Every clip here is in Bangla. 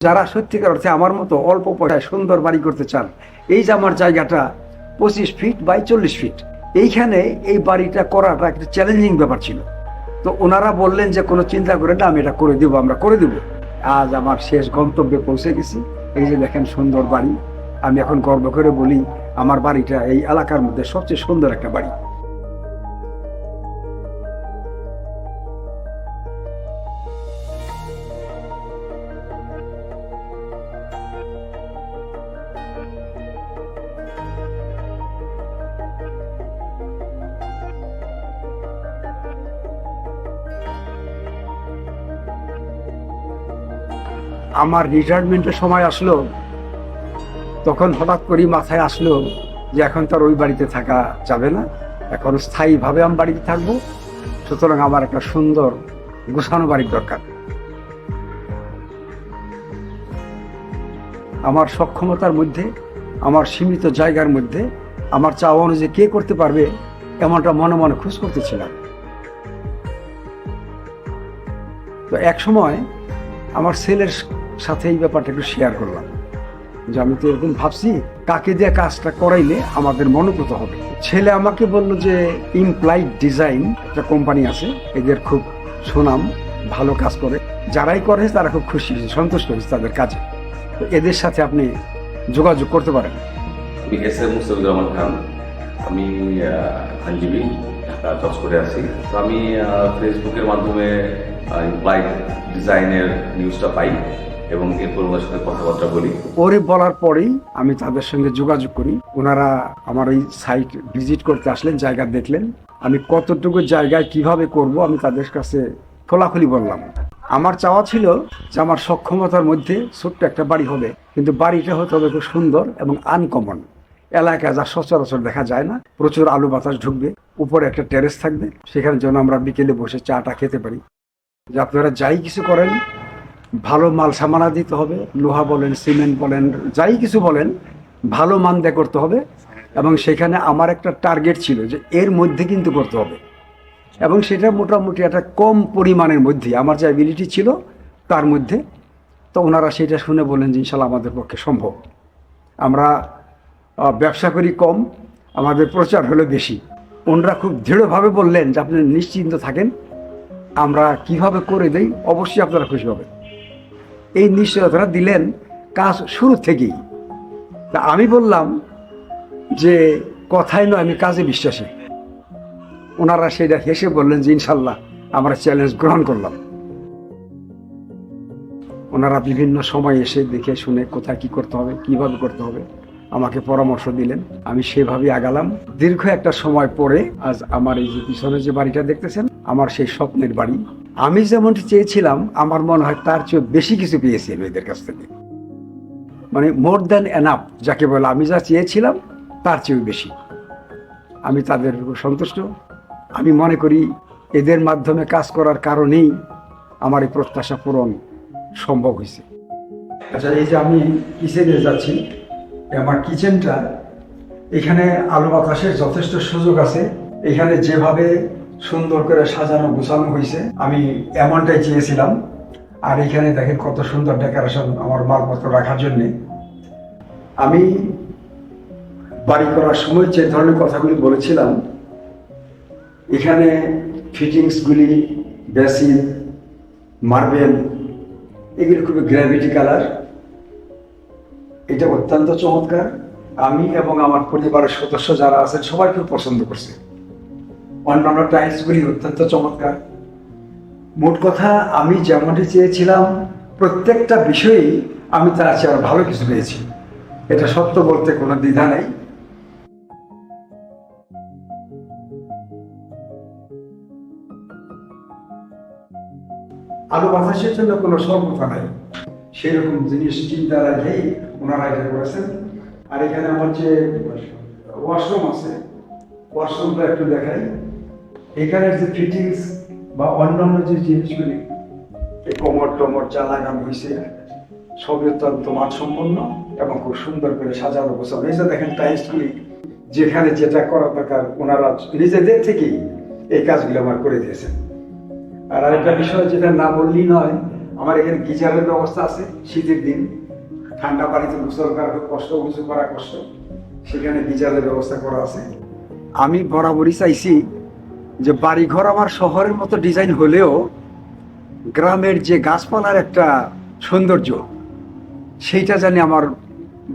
যারা সত্যিকার অর্থে আমার মতো অল্প পয়সায় সুন্দর বাড়ি করতে চান, এই যে আমার জায়গাটা 25 ফিট বাই 40 ফিট, এইখানে এই বাড়িটা করাটা একটা চ্যালেঞ্জিং ব্যাপার ছিল। তো ওনারা বললেন যে কোনো চিন্তা করে না, আমি এটা করে দেবো, আমরা করে দেবো। আজ আমার শেষ গন্তব্যে পৌঁছে গেছি। এই যে দেখেন সুন্দর বাড়ি। আমি এখন গর্ব করে বলি আমার বাড়িটা এই এলাকার মধ্যে সবচেয়ে সুন্দর একটা বাড়ি। আমার রিটায়ারমেন্টের সময় আসলো, তখন হঠাৎ করে মাথায় আসলো যে এখন তো আর ওই বাড়িতে থাকা যাবে না, এখন স্থায়ীভাবে আমি বাড়িতে থাকবো। সুতরাং আমার একটা সুন্দর গোছানো বাড়ির দরকার। আমার সক্ষমতার মধ্যে, আমার সীমিত জায়গার মধ্যে আমার চাওয়া অনুযায়ী কে করতে পারবে এমনটা মনে মনে খোঁজ করতেছিলাম। তো এক সময় আমার ছেলের সাথে এই ব্যাপারটা একটু শেয়ার করলাম যে আমি তো এরকম ভাবছি, কাকে দিয়ে কাজটা করাইলে আমাদের মনোপুত হবে। ছেলে আমাকে বলল যে ইমপ্লাইড ডিজাইন একটা কোম্পানি আছে, এদের খুব সুনাম, ভালো কাজ করে, যারাই করে তারা খুব খুশি, সন্তুষ্ট হয়েছে তাদের কাজে। তো এদের সাথে আপনি যোগাযোগ করতে পারেন। আমি এস এম মুস্তাফিজুর রহমান খান। আমি আইনজীবী, ঢাকা জজ করে আছি। তো আমি ফেসবুকের মাধ্যমে ইমপ্লাইড ডিজাইনের নিউজটা পাই এবং এরপর ওনার সাথে কথাবার্তা বলি। ওরে বলার পরেই আমি তাদের সঙ্গে যোগাযোগ করি। ওনারা আমার এই সাইট ভিজিট করতে আসলেন, জায়গা দেখলেন। আমি কতটুকু জায়গায় কিভাবে করব আমি তাদের কাছে খোলাখুলি বললাম। আমার চাওয়া ছিল যে আমার সক্ষমতার মধ্যে ছোট্ট একটা বাড়ি হবে, কিন্তু বাড়িটা হতে হবে খুব সুন্দর এবং আনকমন, এলাকায় যা সচরাচর দেখা যায় না। প্রচুর আলো বাতাস ঢুকবে, উপরে একটা টেরেস থাকবে, সেখানে যেন আমরা বিকেলে বসে চাটা খেতে পারি। যে আপনারা যাই কিছু করেন ভালো মাল সামানা দিতে হবে, লোহা বলেন, সিমেন্ট বলেন, যাই কিছু বলেন ভালো মান দিয়ে করতে হবে। এবং সেখানে আমার একটা টার্গেট ছিল যে এর মধ্যে কিন্তু করতে হবে, এবং সেটা মোটামুটি একটা কম পরিমাণের মধ্যে আমার যে অ্যাবিলিটি ছিল তার মধ্যে। তো ওনারা সেটা শুনে বলেন যে ইনশাল্লাহ আমাদের পক্ষে সম্ভব। আমরা ব্যবসা করি কম, আমাদের প্রচার হলো বেশি। ওনারা খুব দৃঢ়ভাবে বললেন যে আপনি নিশ্চিন্ত থাকেন, আমরা কিভাবে করে দেই অবশ্যই আপনারা খুশি হবেন। এই নিশ্চয়তা দিলেন কাজ শুরু থেকেই। তা আমি বললাম যে কথাই নয়, আমি কাজে বিশ্বাসী। ওনারা সেটা হেসে বললেন যে ইনশাল্লাহ আমরা চ্যালেঞ্জ গ্রহণ করলাম। ওনারা বিভিন্ন সময় এসে দেখে শুনে কোথায় কি করতে হবে, কিভাবে করতে হবে আমাকে পরামর্শ দিলেন। আমি সেভাবে আগালাম। দীর্ঘ একটা সময় পরে আজ আমার এই যে পিছনে যে বাড়িটা দেখতেছেন, আমার সেই স্বপ্নের বাড়ি। আমি যেমনটি চেয়েছিলাম আমার মনে হয় তার চেয়ে বেশি কিছু পেয়েছি আমি এদের কাছ থেকে। মানে মোর দ্যান এনাফ যাকে বলে, আমি যা চেয়েছিলাম তার চেয়েও বেশি। আমি তাদের উপর সন্তুষ্ট। আমি মনে করি এদের মাধ্যমে কাজ করার কারণেই আমার এই প্রত্যাশা পূরণ সম্ভব হয়েছে। আচ্ছা, এই যে আমি কিচেনে যাচ্ছি, আমার কিচেনটা, এখানে আলো বাতাসের যথেষ্ট সুযোগ আছে। এখানে যেভাবে সুন্দর করে সাজানো গোছানো হয়েছে আমি এমনটাই চেয়েছিলাম। আর এখানে দেখেন কত সুন্দর ডেকোরেশন আমার মালপত্র রাখার জন্য। আমি বাড়ি করার সময় যে ধরনের কথাগুলি বলেছিলাম, এখানে ফিটিংসগুলি, বেসিন, মার্বেল, এগুলি খুবই গ্র্যাভিটি কালার। এটা অত্যন্ত চমৎকার। আমি এবং আমার পরিবারের সদস্য যারা আছেন সবাই খুব পছন্দ করছে। অন্যান্য টাইলসগুলি অত্যন্ত চমৎকার। মোট কথা আমি যেমনটি চেয়েছিলাম প্রত্যেকটা বিষয়েই আমি তার চেয়ে আরো ভালো কিছু পেয়েছি। এটা সত্য বলতে কোনো দ্বিধা নেই। আলো বাতাসের জন্য কোনো স্বল্পতা নাই, সেরকম জিনিস চিন্তা রেখেই ওনারা এটা করেছেন। আর এখানে আমার যে ওয়াশরুম আছে, ওয়াশরুমটা একটু দেখাই। এখানের যে ফিটিংস বা অন্যান্য যে জিনিসগুলি, এই কোমর টোমর যা লাগানো হয়েছে সবই অত্যন্ত মানসম্পন্ন এবং খুব সুন্দর করে সাজানো গোছানো। এই যে দেখেন টাইলসগুলি, যেখানে যেটা করার দরকার ওনারা নিজেদের থেকেই এই কাজগুলো আমার করে দিয়েছেন। আর আরেকটা বিষয় যেটা না বললেই নয়, আমার এখানে গিজারের ব্যবস্থা আছে, শীতের দিন ঠান্ডা পানিতে গোসল করা খুব কষ্ট, গোসল করা কষ্ট, সেখানে গিজারের ব্যবস্থা করা আছে। আমি বরাবরই চাইছি যে বাড়িঘর আমার শহরের মতো ডিজাইন হলেও গ্রামের যে গাছপালার একটা সৌন্দর্য, সেইটা জানি আমার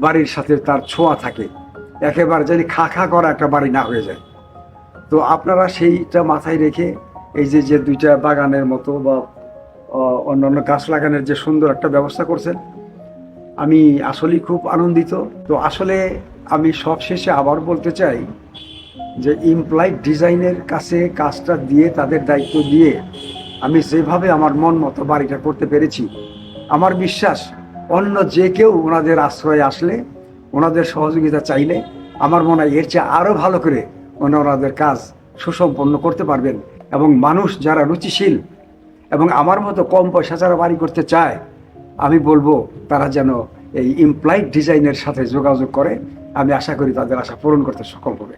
বাড়ির সাথে তার ছোঁয়া থাকে, একেবারে জানি খা খা করা একটা বাড়ি না হয়ে যায়। তো আপনারা সেইটা মাথায় রেখে এই যে যে দুইটা বাগানের মতো বা অন্যান্য গাছ লাগানোর যে সুন্দর একটা ব্যবস্থা করছেন, আমি আসলেই খুব আনন্দিত। তো আসলে আমি সবশেষে আবার বলতে চাই যে ইমপ্লয়েড ডিজাইনের কাছে কাজটা দিয়ে, তাদের দায়িত্ব দিয়ে আমি যেভাবে আমার মন মতো বাড়িটা করতে পেরেছি, আমার বিশ্বাস অন্য যে কেউ ওনাদের আশ্রয়ে আসলে, ওনাদের সহযোগিতা চাইলে, আমার মনে হয় এর চেয়ে আরও ভালো করে ওনাদের কাজ সুসম্পন্ন করতে পারবেন। এবং মানুষ যারা রুচিশীল এবং আমার মতো কম পয়সা যারা বাড়ি করতে চায়, আমি বলবো তারা যেন এই ইমপ্লয়েড ডিজাইনের সাথে যোগাযোগ করে। আমি আশা করি তাদের আশা পূরণ করতে সক্ষম হবে।